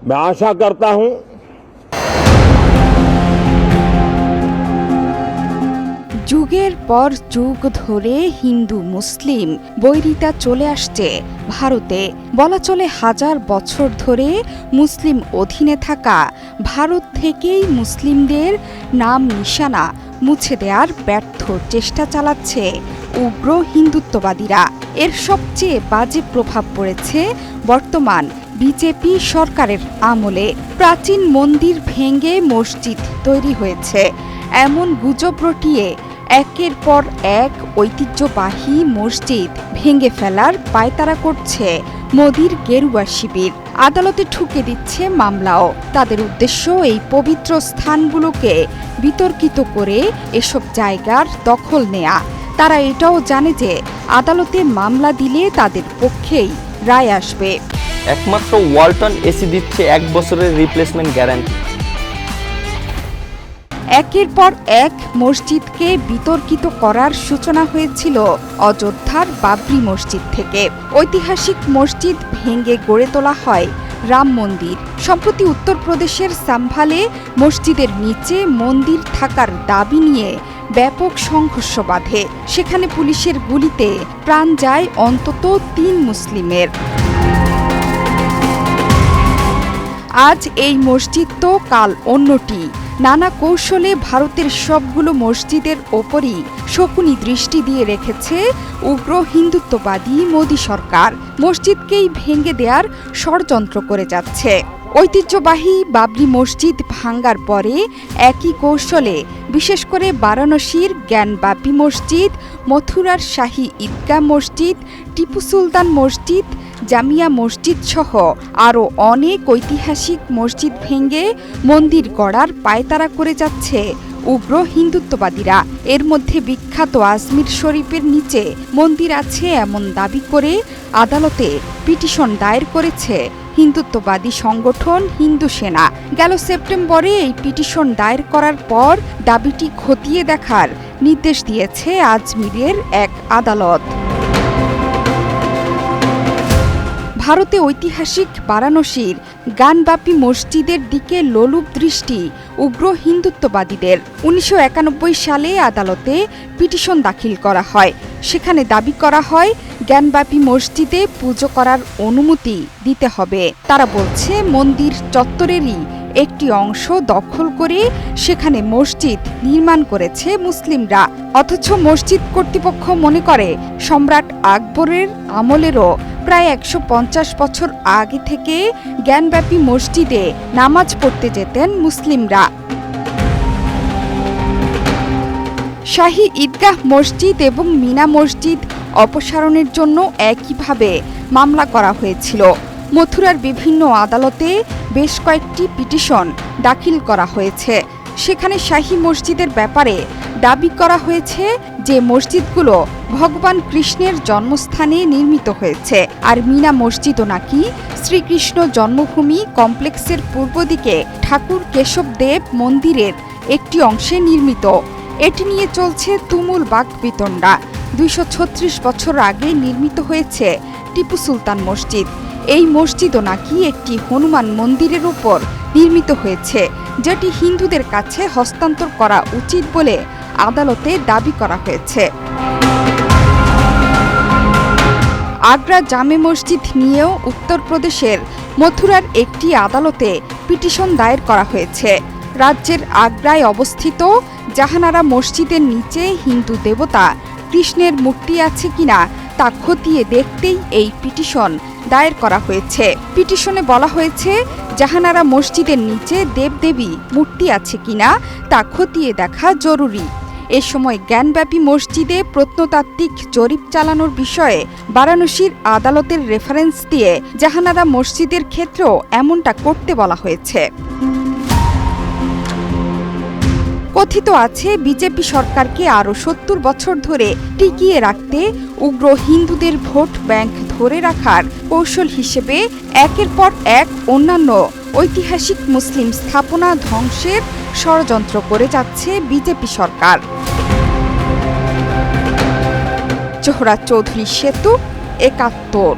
मैं आशा करता हूं যুগের পর যুগ ধরে হিন্দু মুসলিম বৈরিতা চলে আসছে ভারতে। বলা চলে হাজার বছর ধরে মুসলিম অধীনে থাকা ভারত থেকেই মুসলিমদের নাম নিশানা মুছে দেওয়ার ব্যর্থ চেষ্টা চালাচ্ছে উগ্র হিন্দুত্ববাদীরা। এর সবচেয়ে বাজে প্রভাব পড়েছে বর্তমান বিজেপি সরকারের আমলে। প্রাচীন মন্দির ভেঙে মসজিদ তৈরি হয়েছে এমন গুজব রটিয়ে একের পর এক ঐতিহ্যবাহী মসজিদ ভেঙে ফেলার পায়তারা করছে মোদির গেরুয়া শিবির। আদালতে ঠুকে দিচ্ছে মামলাও। তাদের উদ্দেশ্য এই পবিত্র স্থানগুলোকে বিতর্কিত করে এসব জায়গার দখল নেয়া। তারা এটাও জানে যে আদালতে মামলা দিলে তাদের পক্ষেই রায় আসবে। একমাত্র ওয়ালটন এসি দিচ্ছে 1 বছরের রিপ্লেসমেন্ট গ্যারান্টি। একের পর এক মসজিদকে বিতর্কিত করার সূচনা হয়েছিল অযোধ্যার বাবরি মসজিদ থেকে। ঐতিহাসিক মসজিদ ভেঙে গড়ে তোলা হয় রাম মন্দির। সম্প্রতি উত্তরপ্রদেশের সাম্ভালে মসজিদের নিচে মন্দির থাকার দাবি নিয়ে ব্যাপক সংঘর্ষ বাধে। সেখানে পুলিশের গুলিতে প্রাণ যায় অন্তত 3 মুসলিমের। আজ এই মসজিদ তো কাল অন্যটি। নানা কৌশলে ভারতের সবগুলো মসজিদের ওপরই শকুনি দৃষ্টি দিয়ে রেখেছে উগ্র হিন্দুত্ববাদী মোদী সরকার। মসজিদকেই ভেঙে দেওয়ার ষড়যন্ত্র করে যাচ্ছে। ঐতিহ্যবাহী বাবরি মসজিদ ভাঙ্গার পরে একই কৌশলে বিশেষ করে বারাণসীর জ্ঞানবাপী মসজিদ, মথুরার শাহী ঈদগাহ মসজিদ, টিপু সুলতান মসজিদ, জামিয়া মসজিদ সহ আরও অনেক ঐতিহাসিক মসজিদ ভেঙে মন্দির গড়ার পায়তারা করে যাচ্ছে উগ্র হিন্দুত্ববাদীরা। এর মধ্যে বিখ্যাত আজমির শরীফের নিচে মন্দির আছে এমন দাবি করে আদালতে পিটিশন দায়ের করেছে হিন্দুত্ববাদী সংগঠন হিন্দু সেনা। গেল সেপ্টেম্বরে এই পিটিশন দায়ের করার পর দাবিটি খতিয়ে দেখার নির্দেশ দিয়েছে আজমিরের এক আদালত। ভারতে ঐতিহাসিক বারাণসীর জ্ঞানবাপী মসজিদের দিকে লোলুপ দৃষ্টি উগ্র হিন্দুত্ববাদীদের। 1991 সালে আদালতে পিটিশন দাখিল করা হয়। সেখানে দাবি করা হয় জ্ঞানবাপী মসজিদে পুজো করার অনুমতি দিতে হবে। তারা বলছে মন্দির চত্বরেরই একটি অংশ দখল করে সেখানে মসজিদ নির্মাণ করেছে মুসলিমরা। অথচ মসজিদ কর্তৃপক্ষ মনে করে সম্রাট আকবরের আমলেরও প্রায় 150 বছর আগে থেকে জ্ঞানব্যাপী মসজিদে নামাজ পড়তে যেতেন মুসলিমরা। শাহী ঈদগাহ মসজিদ এবং মিনা মসজিদ অপসারণের জন্য একইভাবে মামলা করা হয়েছিল। মথুরার বিভিন্ন আদালতে বেশ কয়েকটি পিটিশন দাখিল করা হয়েছে। সেখানে শাহী মসজিদের ব্যাপারে দাবি করা হয়েছে যে মসজিদগুলো ভগবান কৃষ্ণের জন্মস্থানে নির্মিত হয়েছে। আর মিনা মসজিদও নাকি শ্রীকৃষ্ণ জন্মভূমি কমপ্লেক্সের পূর্ব দিকে ঠাকুর কেশবদেব মন্দিরের একটি অংশে নির্মিত। এটি নিয়ে চলছে তুমুল বাকবিতণ্ডা। 236 বছর আগে নির্মিত হয়েছে টিপু সুলতান মসজিদ। এই মসজিদও নাকি একটি হনুমান মন্দিরের উপর নির্মিত হয়েছে, যেটি হিন্দুদের কাছে হস্তান্তর করা উচিত বলে আদালতে দাবি করা হয়েছে। আগ্রা জামে মসজিদ নিয়েও উত্তরপ্রদেশের মথুরার একটি আদালতে পিটিশন দায়ের করা হয়েছে। রাজ্যের আগ্রায় অবস্থিত জাহানারা মসজিদের নিচে হিন্দু দেবতা কৃষ্ণের মূর্তি আছে কিনা তা খতিয়ে দেখতেই এই পিটিশন দায়ের করা হয়েছে। পিটিশনে বলা হয়েছে জাহানারা মসজিদের নিচে দেবদেবী মূর্তি আছে কিনা তা খতিয়ে দেখা জরুরি। এ সময় জ্ঞানব্যাপী মসজিদে প্রত্নতাত্ত্বিক জরিপ চালানোর বিষয়ে বারাণসীর আদালতের রেফারেন্স দিয়ে জাহানারা মসজিদের ক্ষেত্রেও এমনটা করতে বলা হয়েছে। কথিত আছে বিজেপি সরকারকে আরও 70 বছর ধরে টিকিয়ে রাখতে উগ্র হিন্দুদের ভোট ব্যাংক ধরে রাখার কৌশল হিসেবে একের পর এক অন্যান্য ঐতিহাসিক মুসলিম স্থাপনা ধ্বংসের ষড়যন্ত্র করে যাচ্ছে বিজেপি সরকার। জোহরা চৌধুরী সেতু, ৭১।